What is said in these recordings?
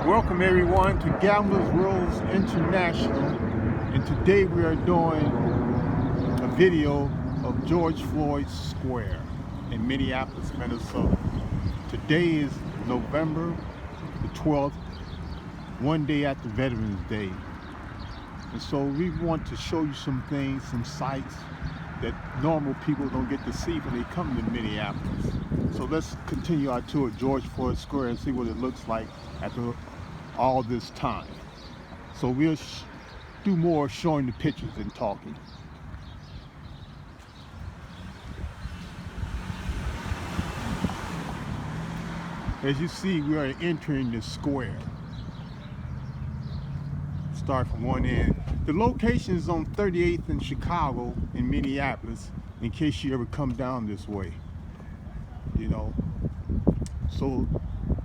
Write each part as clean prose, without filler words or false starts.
Welcome everyone to Gamblers World International, and today we are doing a video of George Floyd Square in Minneapolis, Minnesota. Today is November the 12th, one day after Veterans Day. And so we want to show you some things, some sights that normal people don't get to see when they come to Minneapolis. So let's continue our tour of George Floyd Square and see what it looks like after all this time. So we'll do more showing the pictures than talking. As you see, we are entering the square. Start from one end. The location is on 38th in Chicago in Minneapolis, in case you ever come down this way. So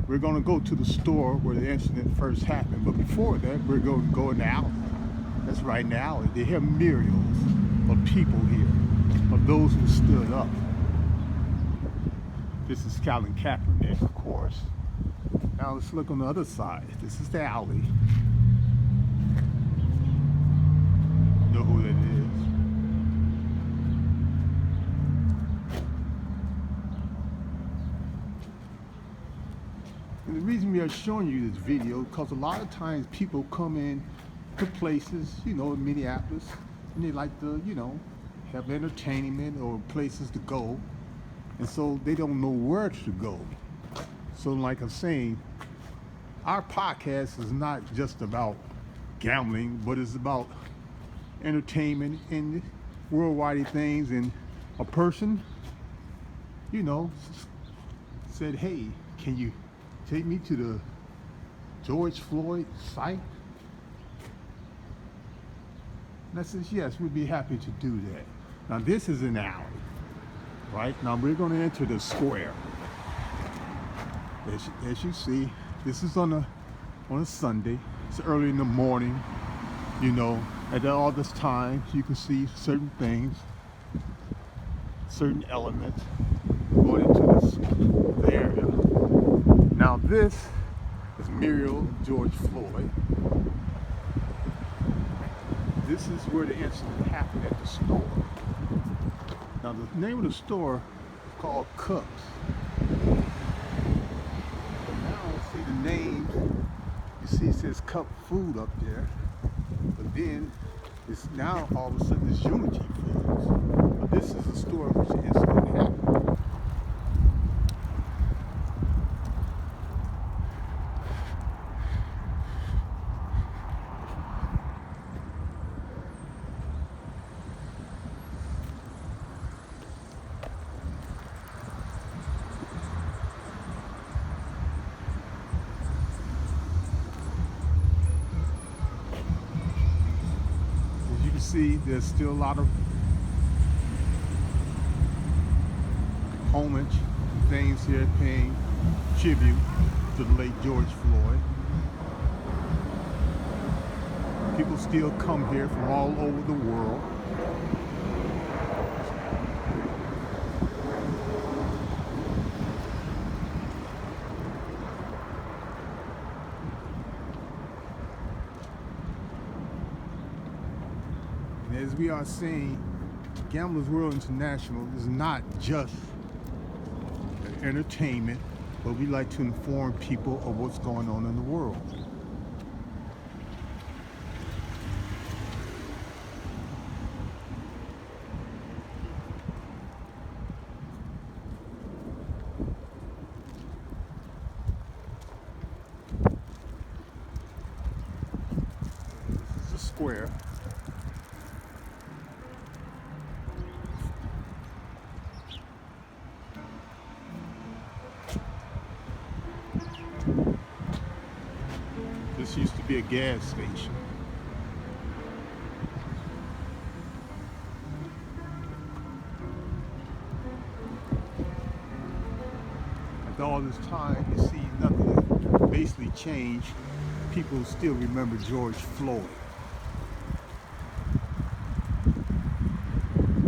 we're going to go to the store where the incident first happened, but before that we're going to go in the alley. That's right in the alley. They have myriads of people here, of those who stood up. This is Colin Kaepernick, of course. Now let's look on the other side. This is the alley. You know who that is. And the reason we are showing you this video, because a lot of times people come in to places, in Minneapolis, and they like to, have entertainment or places to go. And so they don't know where to go. So like I'm saying, our podcast is not just about gambling, but it's about entertainment and worldwide things. And a person, said, hey, can you take me to the George Floyd site? And I says, yes, we'd be happy to do that. Now this is an alley, right? Now we're going to enter the square. As you see, this is on a Sunday. It's early in the morning. At all this time, you can see certain things, certain elements going into the area. Now this is Muriel George Floyd. This is where the incident happened, at the store. Now the name of the store is called Cups. Now see the name, you see it says Cup Food up there, but then it's now all of a sudden it's Unity Foods. But this is the store in which the incident happened. See, there's still a lot of homage, things here paying tribute to the late George Floyd. People still come here from all over the world. As we are saying, Gamblers World International is not just entertainment, but we like to inform people of what's going on in the world. This is the square. This used to be a gas station. After all this time, you see nothing basically changed. People still remember George Floyd.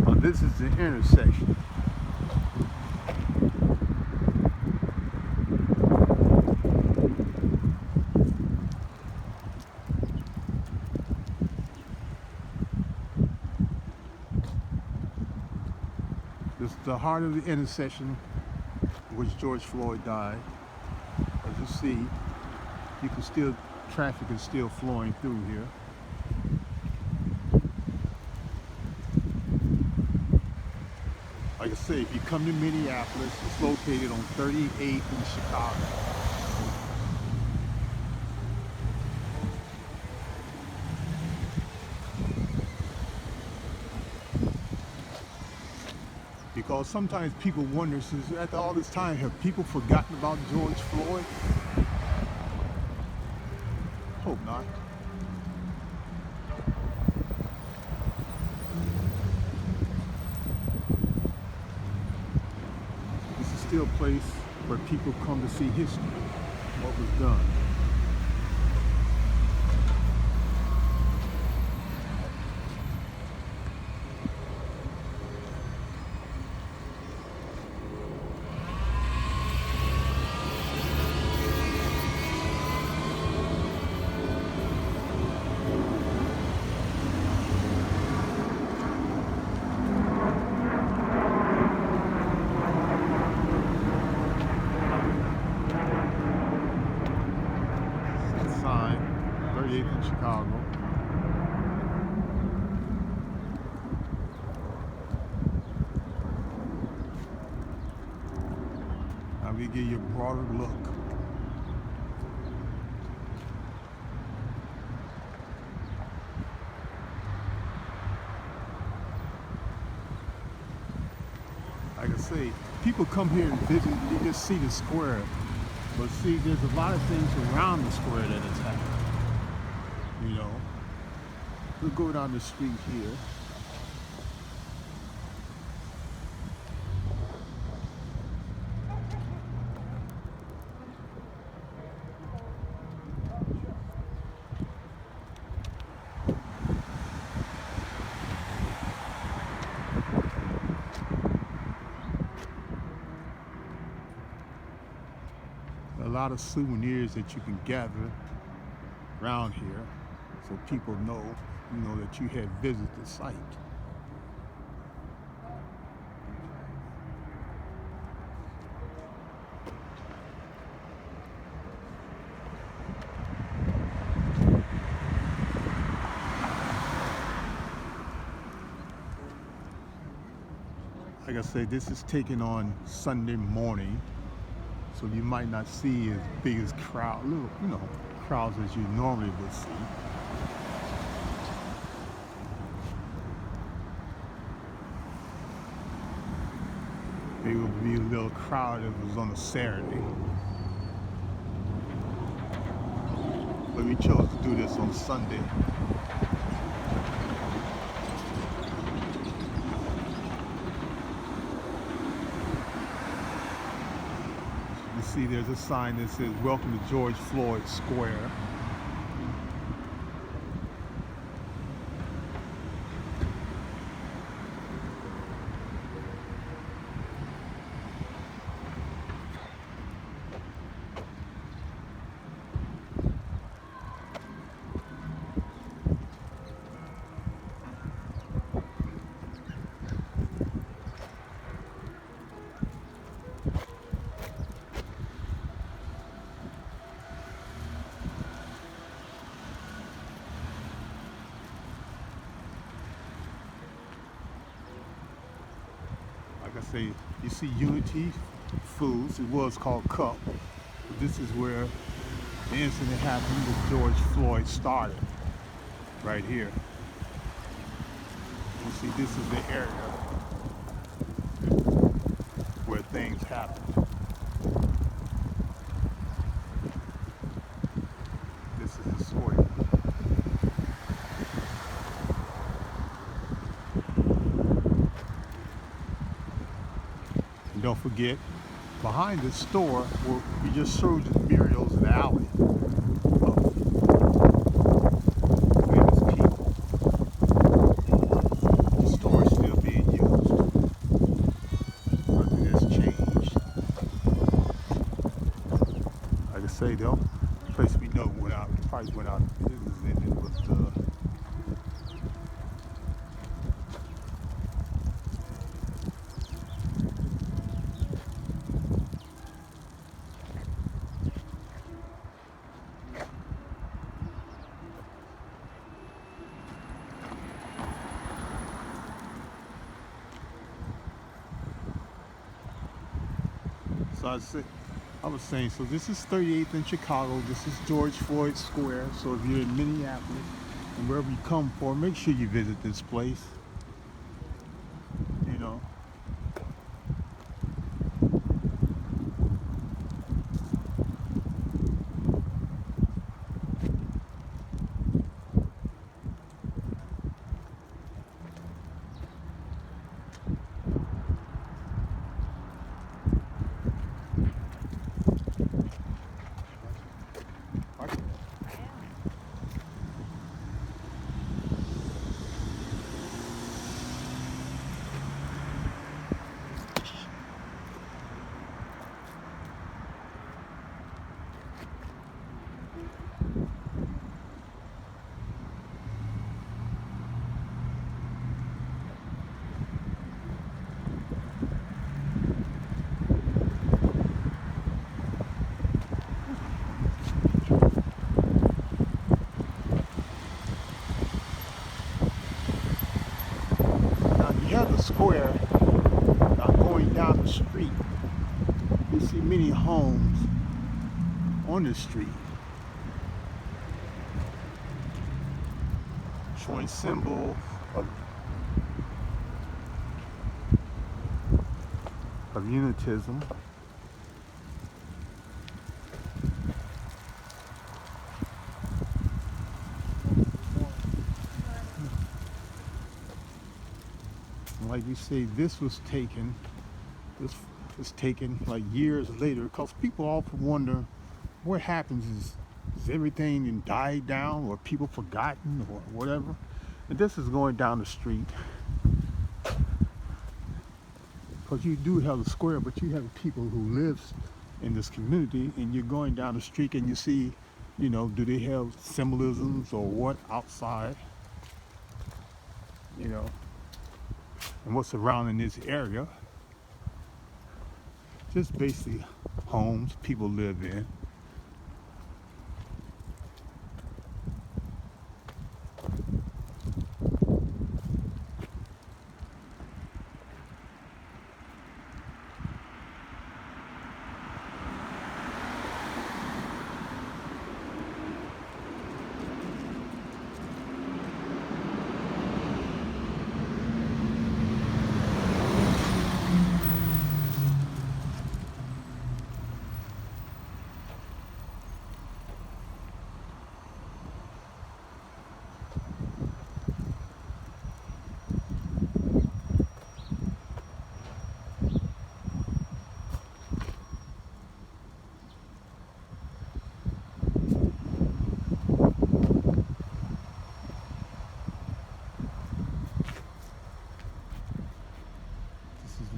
Now this is the intersection. heart of the intersection which George Floyd died. As you see, traffic is still flowing through here. Like I say, if you come to Minneapolis, it's located on 38th in Chicago. Because sometimes people wonder, since after all this time, have people forgotten about George Floyd? Hope not. This is still a place where people come to see history, what was done. In Chicago. Now we give you a broader look. Like I say, people come here and visit, you just see the square. But see, there's a lot of things around the square that has happened. You know, we'll go down the street here. A lot of souvenirs that you can gather around here, so people know, that you had visited the site. Like I said, this is taken on Sunday morning, so you might not see as big as crowds as you normally would see. It would be a little crowd if it was on a Saturday. But we chose to do this on Sunday. You see there's a sign that says, "Welcome to George Floyd Square." Like I say, you see Unity Foods. It was called Cup. But this is where the incident happened with George Floyd started, right here. You see, this is the area where things happen. This is the square. And don't forget, behind the store, where we just showed you the murals in the alley of famous people. The store is still being used. Nothing has changed. Like I say, though, the place we know probably went out of business, and it was I was saying, so this is 38th in Chicago. This is George Floyd Square. So if you're in Minneapolis and wherever you come for, make sure you visit this place. You know. Now you have the square. Now going down the street, you see many homes on the street, showing symbol of unitism. Like you say, this was taken like years later, because people often wonder what happens. Is everything died down, or people forgotten, or whatever? And this is going down the street, because you do have the square, but you have people who live in this community, and you're going down the street and you see, do they have symbolisms or what outside, and what's surrounding this area. Just basically homes people live in.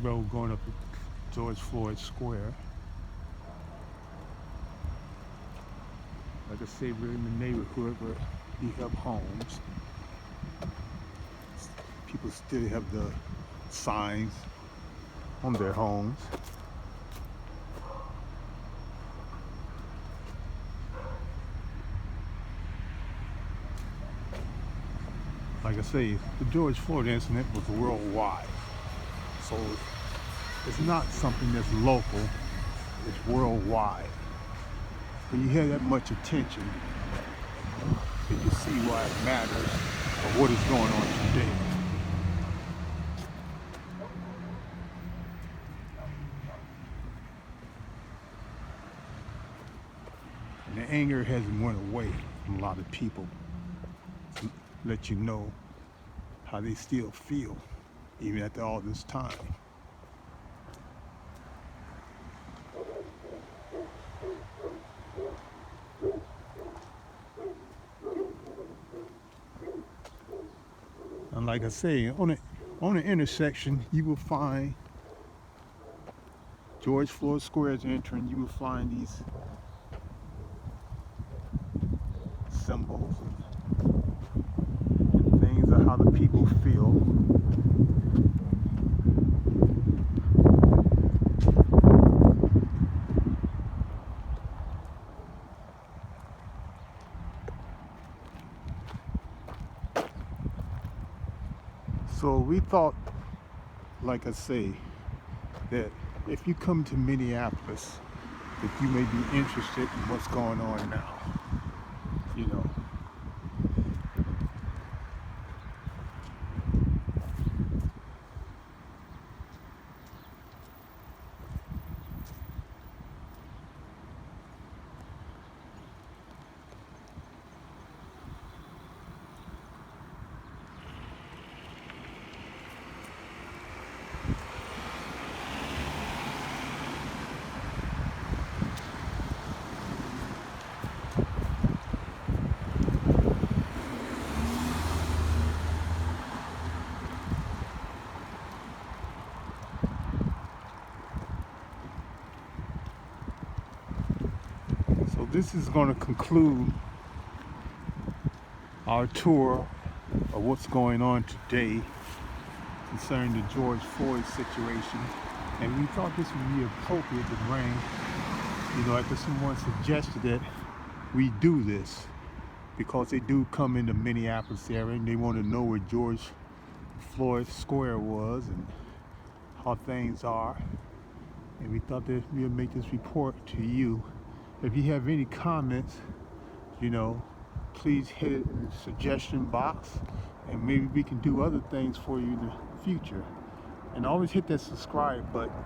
Road going up to George Floyd Square. Like I say, we're in the neighborhood where you have homes. People still have the signs on their homes. Like I say, the George Floyd incident was worldwide. So it's not something that's local, it's worldwide. When you hear that much attention, you can see why it matters or what is going on today. And the anger hasn't went away from a lot of people to let you know how they still feel, even after all this time. And like I say, on the intersection, you will find George Floyd Square's entrance. You will find these symbols and things of how the people feel. So we thought, like I say, that if you come to Minneapolis, that you may be interested in what's going on now, you know. So this is going to conclude our tour of what's going on today concerning the George Floyd situation. And we thought this would be appropriate to bring, you know, after someone suggested that we do this, because they do come into Minneapolis area and they want to know where George Floyd Square was and how things are. And we thought that we would make this report to you. If you have any comments, you know, please hit it in the suggestion box, and maybe we can do other things for you in the future. And always hit that subscribe button,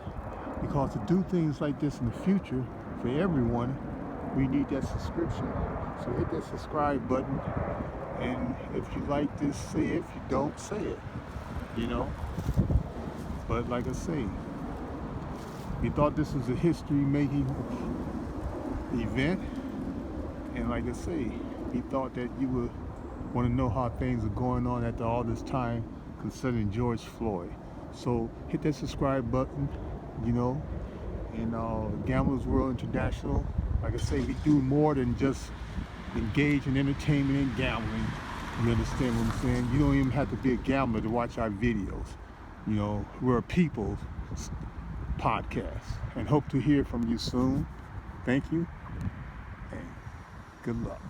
because to do things like this in the future for everyone, we need that subscription. So hit that subscribe button, and if you like this, say it. If you don't, say it, you know. But like I say, we thought this was a history-making event, and like I say, we thought that you would want to know how things are going on after all this time concerning George Floyd. So hit that subscribe button, you know, and Gamblers World International. Like I say, we do more than just engage in entertainment and gambling. You understand what I'm saying? You don't even have to be a gambler to watch our videos. You know, we're a people's podcast, and hope to hear from you soon. Thank you, and good luck.